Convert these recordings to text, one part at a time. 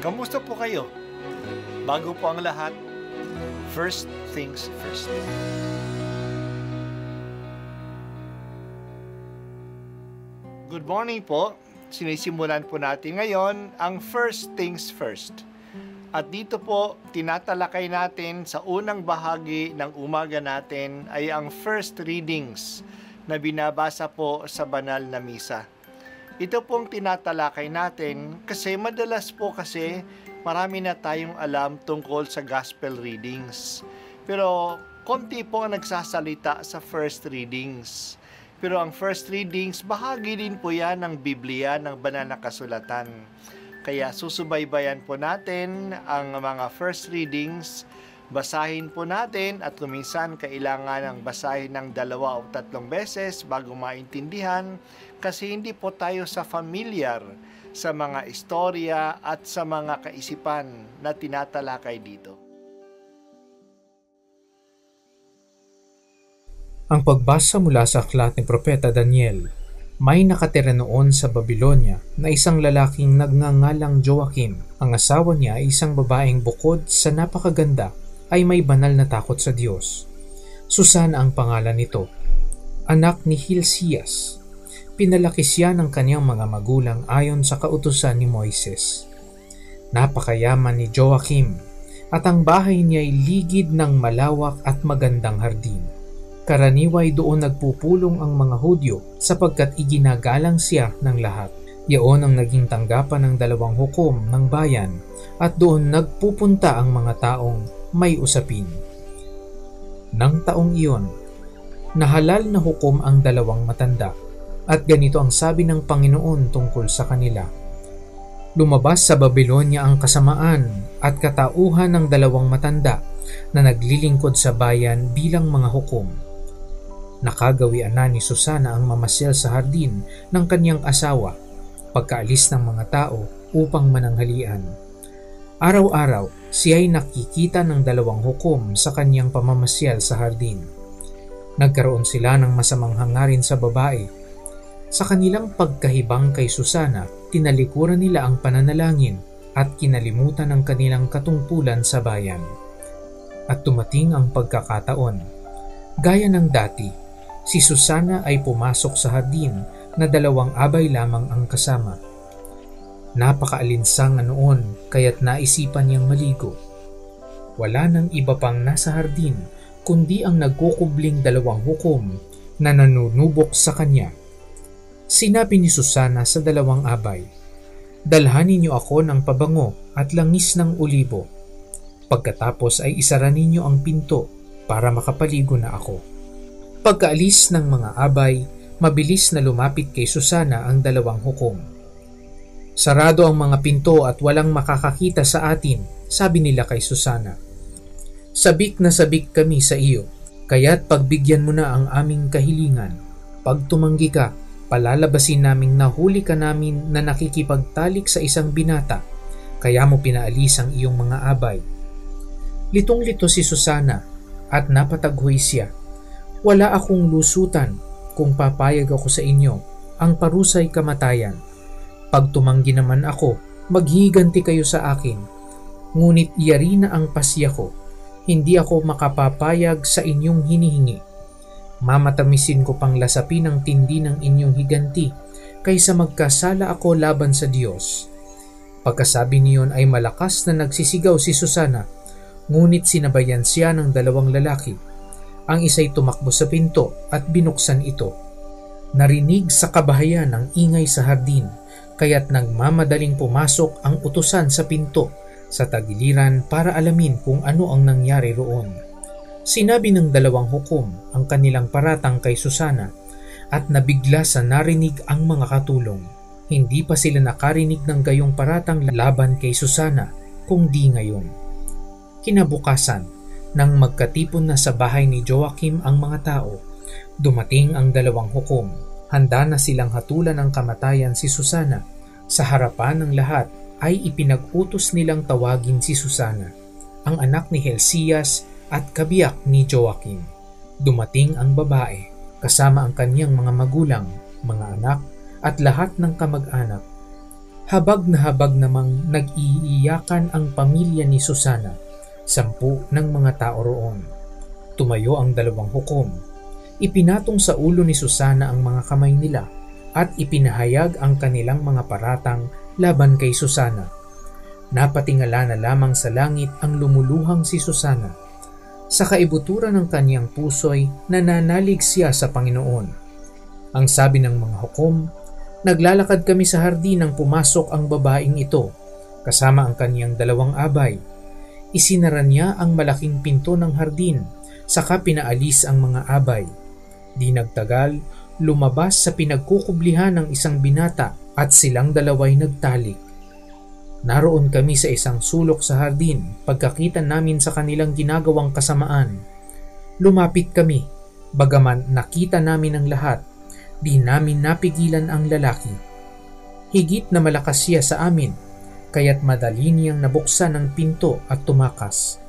Kamusta po kayo? Bago po ang lahat, first things first. Good morning po. Sinisimulan po natin ngayon ang first things first. At dito po, tinatalakay natin sa unang bahagi ng umaga natin ay ang first readings na binabasa po sa banal na misa. Ito pong tinatalakay natin kasi madalas po kasi marami na tayong alam tungkol sa gospel readings. Pero konti po ang nagsasalita sa first readings. Pero ang first readings, bahagi din po yan ng Biblia, ng banal na kasulatan. Kaya susubaybayan po natin ang mga first readings, basahin po natin at kuminsan kailangan ng basahin ng 2 o 3 beses bago maintindihan kasi hindi po tayo familiar sa mga istorya at sa mga kaisipan na tinatalakay dito. Ang pagbasa mula sa aklat ni Propeta Daniel. May nakatira noon sa Babylonia na isang lalaking nagngangalang Joachim. Ang asawa niya ay isang babaeng bukod sa napakaganda ay may banal na takot sa Diyos. Susana ang pangalan nito. Anak ni Hilcias. Pinalaki siya ng kanyang mga magulang ayon sa kautusan ni Moises. Napakayaman ni Joachim at ang bahay niya ay ligid ng malawak at magandang hardin. Karaniway doon nagpupulong ang mga Hudyo sapagkat iginagalang siya ng lahat. Iyon ang naging tanggapan ng 2 hukom ng bayan at doon nagpupunta ang mga taong may usapin. Nang taong iyon, nahalal na hukom ang 2 matanda at ganito ang sabi ng Panginoon tungkol sa kanila. Lumabas sa Babylonia ang kasamaan at katauhan ng 2 matanda na naglilingkod sa bayan bilang mga hukom. Nakagawian na ni Susana ang mamasyal sa hardin ng kanyang asawa pagkaalis ng mga tao upang mananghalian. Araw-araw, siya ay nakikita ng 2 hukom sa kanyang pamamasyal sa hardin. Nagkaroon sila ng masamang hangarin sa babae. Sa kanilang pagkahibang kay Susana, tinalikuran nila ang pananalangin at kinalimutan ang kanilang katungkulan sa bayan. At dumating ang pagkakataon. Gaya ng dati, si Susana ay pumasok sa hardin na 2 abay lamang ang kasama. Napakaalinsang noon kaya't naisipan niyang maligo. Wala nang iba pang nasa hardin kundi ang nagkukubling 2 hukom na nanunubok sa kanya. Sinabi ni Susana sa 2 abay, "Dalhanin niyo ako ng pabango at langis ng olibo. Pagkatapos ay isara ninyo ang pinto para makapaligo na ako." Pagkaalis ng mga abay, mabilis na lumapit kay Susana ang 2 hukom. "Sarado ang mga pinto at walang makakakita sa atin," sabi nila kay Susana. "Sabik na sabik kami sa iyo, kaya't pagbigyan mo na ang aming kahilingan. Pag tumanggi ka, palalabasin naming nahuli ka namin na nakikipagtalik sa isang binata, kaya mo pinaalis ang iyong mga abay." Litong-lito si Susana at napataghoy siya. "Wala akong lusutan kung papayag ako sa inyo, ang parusa'y kamatayan. Pag tumanggi naman ako, maghiganti kayo sa akin. Ngunit iyari na ang pasya ko, hindi ako makapapayag sa inyong hinihingi. Mamatamisin ko pang lasapin ang tindi ng inyong higanti kaysa magkasala ako laban sa Diyos." Pagkasabi niyon ay malakas na nagsisigaw si Susana, ngunit sinabayan siya ng 2 lalaki. Ang isa'y tumakbo sa pinto at binuksan ito. Narinig sa kabahayan ang ingay sa hardin, kaya't nagmamadaling pumasok ang utusan sa pinto sa tagiliran para alamin kung ano ang nangyari roon. Sinabi ng 2 hukom ang kanilang paratang kay Susana at nabigla sa narinig ang mga katulong. Hindi pa sila nakarinig ng gayong paratang laban kay Susana kung di ngayon. Kinabukasan, nang magkatipon na sa bahay ni Joachim ang mga tao, dumating ang 2 hukom. Handa na silang hatulan ng kamatayan si Susana. Sa harapan ng lahat ay ipinag-utos nilang tawagin si Susana, ang anak ni Hilcias at kabiyak ni Joachim. Dumating ang babae, kasama ang kanyang mga magulang, mga anak at lahat ng kamag-anak. Habag na habag namang nag-iiyakan ang pamilya ni Susana, 10 ng mga tao roon. Tumayo ang 2 hukom. Ipinatong sa ulo ni Susana ang mga kamay nila at ipinahayag ang kanilang mga paratang laban kay Susana. Napatingala na lamang sa langit ang lumuluhang si Susana. Sa kaibuturan ng kanyang puso'y nananalig siya sa Panginoon. Ang sabi ng mga hukom, naglalakad kami sa hardin nang pumasok ang babaeng ito, kasama ang kanyang 2 abay. Isinara niya ang malaking pinto ng hardin, saka pinaalis ang mga abay. Di nagtagal, lumabas sa pinagkukublihan ng isang binata at silang 2 nagtalik. Naroon kami sa isang sulok sa hardin pagkakita namin sa kanilang ginagawang kasamaan. Lumapit kami, bagaman nakita namin ang lahat, di namin napigilan ang lalaki. Higit na malakas siya sa amin, kaya't madali niyang nabuksan ang pinto at tumakas.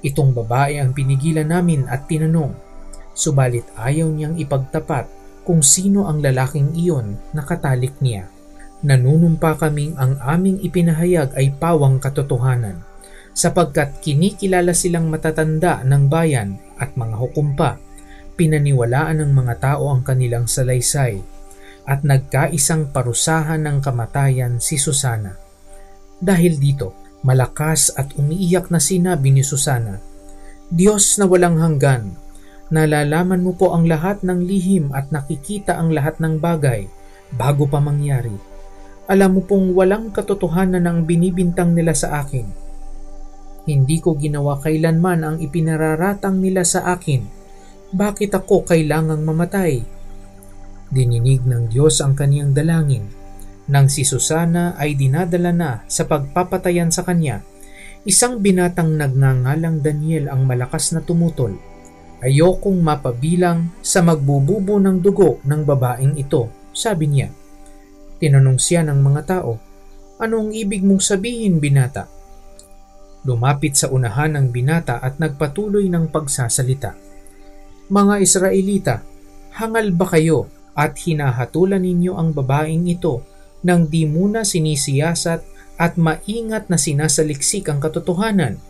Itong babae ang pinigilan namin at tinanong, subalit ayaw niyang ipagtapat kung sino ang lalaking iyon na katalik niya. Nanunumpa kaming ang aming ipinahayag ay pawang katotohanan, sapagkat kinikilala silang matatanda ng bayan at mga hukom pa. Pinaniwalaan ng mga tao ang kanilang salaysay at nagkaisang parusahan ng kamatayan si Susana. Dahil dito, malakas at umiiyak na sinabi ni Susana, Diyos na walang hanggan, nalalaman mo po ang lahat ng lihim at nakikita ang lahat ng bagay bago pa mangyari. Alam mo pong walang katotohanan ang binibintang nila sa akin. Hindi ko ginawa kailanman ang ipinararatang nila sa akin. Bakit ako kailangang mamatay? Dininig ng Diyos ang kaniyang dalangin. Nang si Susana ay dinadala na sa pagpapatayan sa kanya, isang binatang nagngangalang Daniel ang malakas na tumutol. Ayokong mapabilang sa magbububo ng dugo ng babaeng ito, sabi niya. Tinanong siya ng mga tao, anong ibig mong sabihin, binata? Lumapit sa unahan ng binata at nagpatuloy ng pagsasalita. Mga Israelita, hangal ba kayo at hinahatulan ninyo ang babaeng ito nang di muna sinisiyasat at maingat na sinasaliksik ang katotohanan?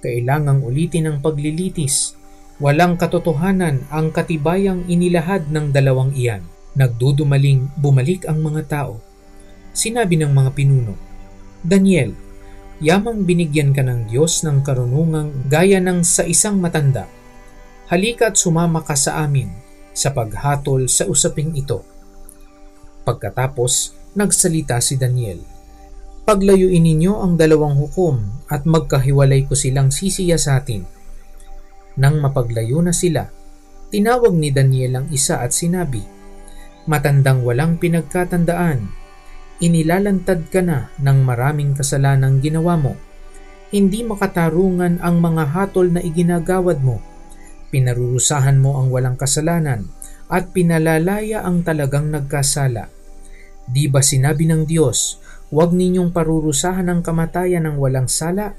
Kailangang ulitin ang paglilitis. Walang katotohanan ang katibayang inilahad ng 2 iyan. Nagdudumaling bumalik ang mga tao. Sinabi ng mga pinuno, Daniel, yamang binigyan ka ng Diyos ng karunungang gaya ng sa isang matanda. Halika at sumama ka sa amin sa paghatol sa usaping ito. Pagkatapos, nagsalita si Daniel. Paglayuin ninyo ang 2 hukom at magkahiwalay ko silang sisiyasatin. Nang mapaglayo na sila, tinawag ni Daniel ang isa at sinabi, Matandang walang pinagkatandaan, inilalantad ka na ng maraming kasalanang ginawa mo. Hindi makatarungan ang mga hatol na iginagawad mo. Pinarurusahan mo ang walang kasalanan at pinalalaya ang talagang nagkasala. Di ba sinabi ng Diyos, huwag ninyong parurusahan ang kamatayan ng walang sala?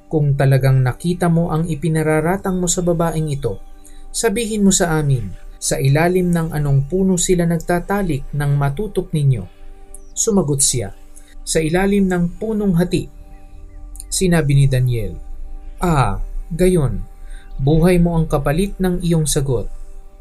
Kung talagang nakita mo ang ipinararatang mo sa babaeng ito, sabihin mo sa amin, sa ilalim ng anong puno sila nagtatalik nang matutok ninyo? Sumagot siya, sa ilalim ng punong hati. Sinabi ni Daniel, gayon, buhay mo ang kapalit ng iyong sagot,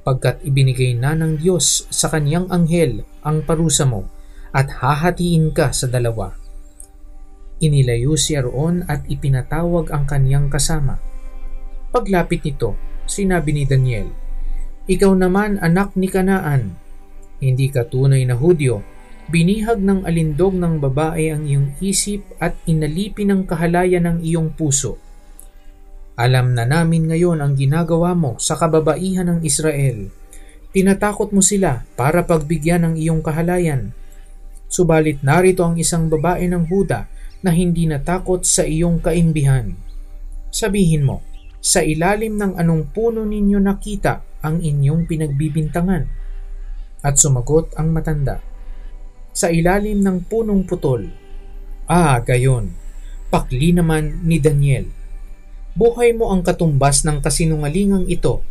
pagkat ibinigay na ng Diyos sa kaniyang anghel ang parusa mo, at hahatiin ka sa 2. Inilayo siya roon at ipinatawag ang kaniyang kasama. Paglapit nito, sinabi ni Daniel, Ikaw naman anak ni Kanaan, hindi ka tunay na Hudyo, binihag ng alindog ng babae ang iyong isip at inalipin ng kahalayan ng iyong puso. Alam na namin ngayon ang ginagawa mo sa kababaihan ng Israel. Tinatakot mo sila para pagbigyan ng iyong kahalayan. Subalit narito ang isang babae ng Huda na hindi natakot sa iyong kaimbihan. Sabihin mo, sa ilalim ng anong puno ninyo nakita ang inyong pinagbibintangan? At sumagot ang matanda, sa ilalim ng punong putol. Gayon, pakli naman ni Daniel. Buhay mo ang katumbas ng kasinungalingang ito,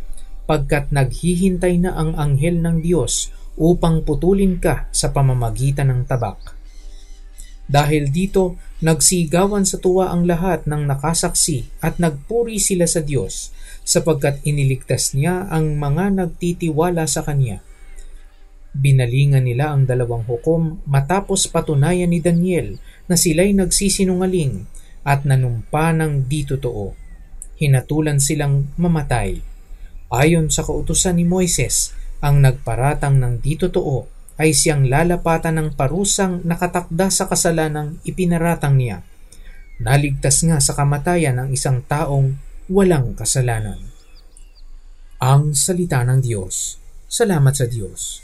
pagkat naghihintay na ang anghel ng Diyos upang putulin ka sa pamamagitan ng tabak. Dahil dito, nagsigawan sa tuwa ang lahat ng nakasaksi at nagpuri sila sa Diyos sapagkat iniligtas niya ang mga nagtitiwala sa Kanya. Binalingan nila ang dalawang hukom matapos patunayan ni Daniel na sila'y nagsisinungaling at nanumpa ng di totoo. Hinatulan silang mamatay. Ayon sa kautusan ni Moises, ang nagparatang ng di totoo ay siyang lalapatan ng parusang nakatakda sa kasalanang ipinaratang niya. Naligtas nga sa kamatayan ang isang taong walang kasalanan. Ang salita ng Diyos. Salamat sa Diyos.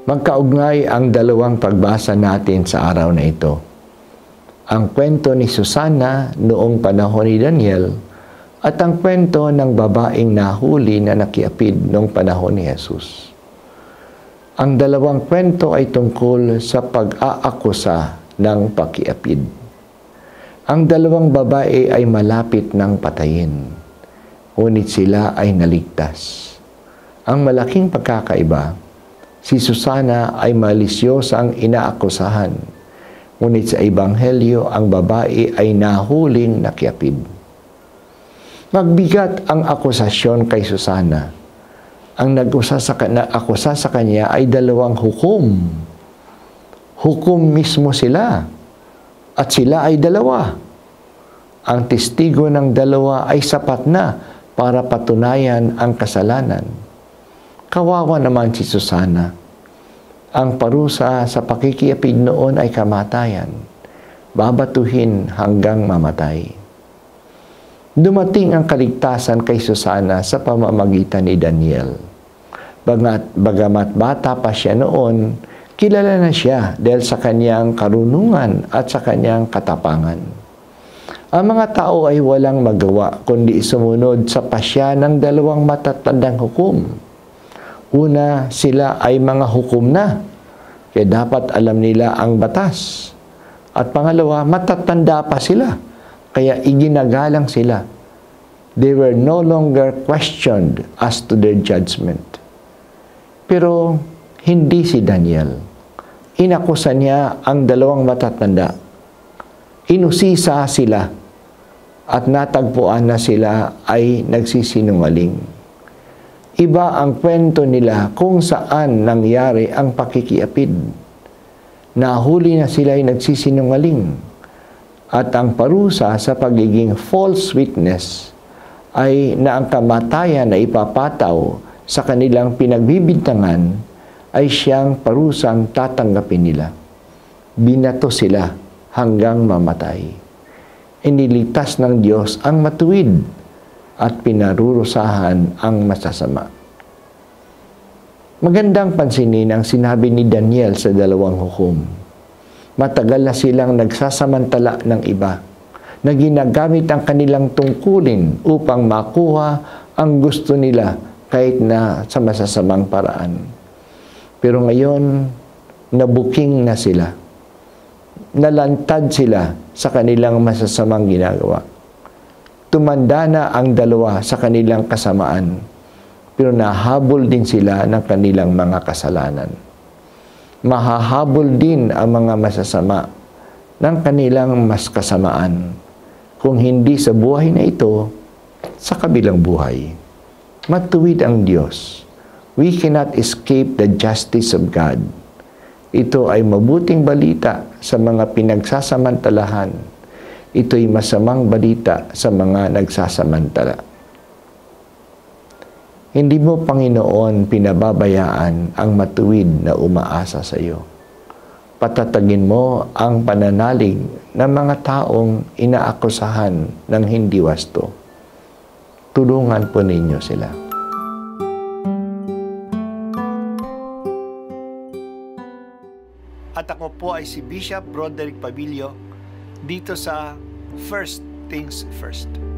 Magkaugnay ang dalawang pagbasa natin sa araw na ito. Ang kwento ni Susana noong panahon ni Daniel at ang kwento ng babaeng nahuli na nakiapid noong panahon ni Jesus. Ang dalawang kwento ay tungkol sa pag-aakusa ng pakiapid. Ang dalawang babae ay malapit ng patayin, ngunit sila ay naligtas. Ang malaking pagkakaiba, si Susana ay malisyosang inaakusahan, ngunit sa Ebanghelyo ang babae ay nahuling nakiapid. Magbigat ang akusasyon kay Susana. Ang nag-akusa sa kanya ay dalawang hukom. Hukom mismo sila. At sila ay dalawa. Ang testigo ng dalawa ay sapat na para patunayan ang kasalanan. Kawawa naman si Susana. Ang parusa sa pakikiapid noon ay kamatayan. Babatuhin hanggang mamatay. Dumating ang kaligtasan kay Susana sa pamamagitan ni Daniel. Bagamat bata pa siya noon, kilala na siya dahil sa kanyang karunungan at sa kanyang katapangan. Ang mga tao ay walang magawa kundi sumunod sa pasya ng dalawang matatandang hukom. Una, sila ay mga hukom na, kaya dapat alam nila ang batas. At pangalawa, matatanda pa sila, kaya iginagalang sila. They were no longer questioned as to their judgment. Pero hindi si Daniel. Inakusa niya ang dalawang matatanda. Inusisa sila at natagpuan na sila ay nagsisinungaling. Iba ang kwento nila kung saan nangyari ang pakikiapid. Nahuli na sila ay nagsisinungaling. At ang parusa sa pagiging false witness ay na ang kamatayan na ipapataw sa kanilang pinagbibintangan ay siyang parusang tatanggapin nila. Binato sila hanggang mamatay. Iniligtas ng Diyos ang matuwid at pinarurusahan ang masasama. Magandang pansinin ang sinabi ni Daniel sa dalawang hukom. Matagal na silang nagsasamantala ng iba na ginagamit ang kanilang tungkulin upang makuha ang gusto nila kahit na sa masasamang paraan. Pero ngayon, nabuking na sila. Nalantad sila sa kanilang masasamang ginagawa. Tumanda na ang dalawa sa kanilang kasamaan, pero nahabol din sila ng kanilang mga kasalanan. Mahahabol din ang mga masasama ng kanilang mas kasamaan, kung hindi sa buhay na ito, sa kabilang buhay. Matuwid ang Diyos. We cannot escape the justice of God. Ito ay mabuting balita sa mga pinagsasamantalahan. Ito'y masamang balita sa mga nagsasamantala. Hindi mo, Panginoon, pinababayaan ang matuwid na umaasa sa iyo. Patatagin mo ang pananalig ng mga taong inaakusahan ng hindi wasto. Tulungan po ninyo sila. At ako po ay si Bishop Broderick Pabilio dito sa First Things First.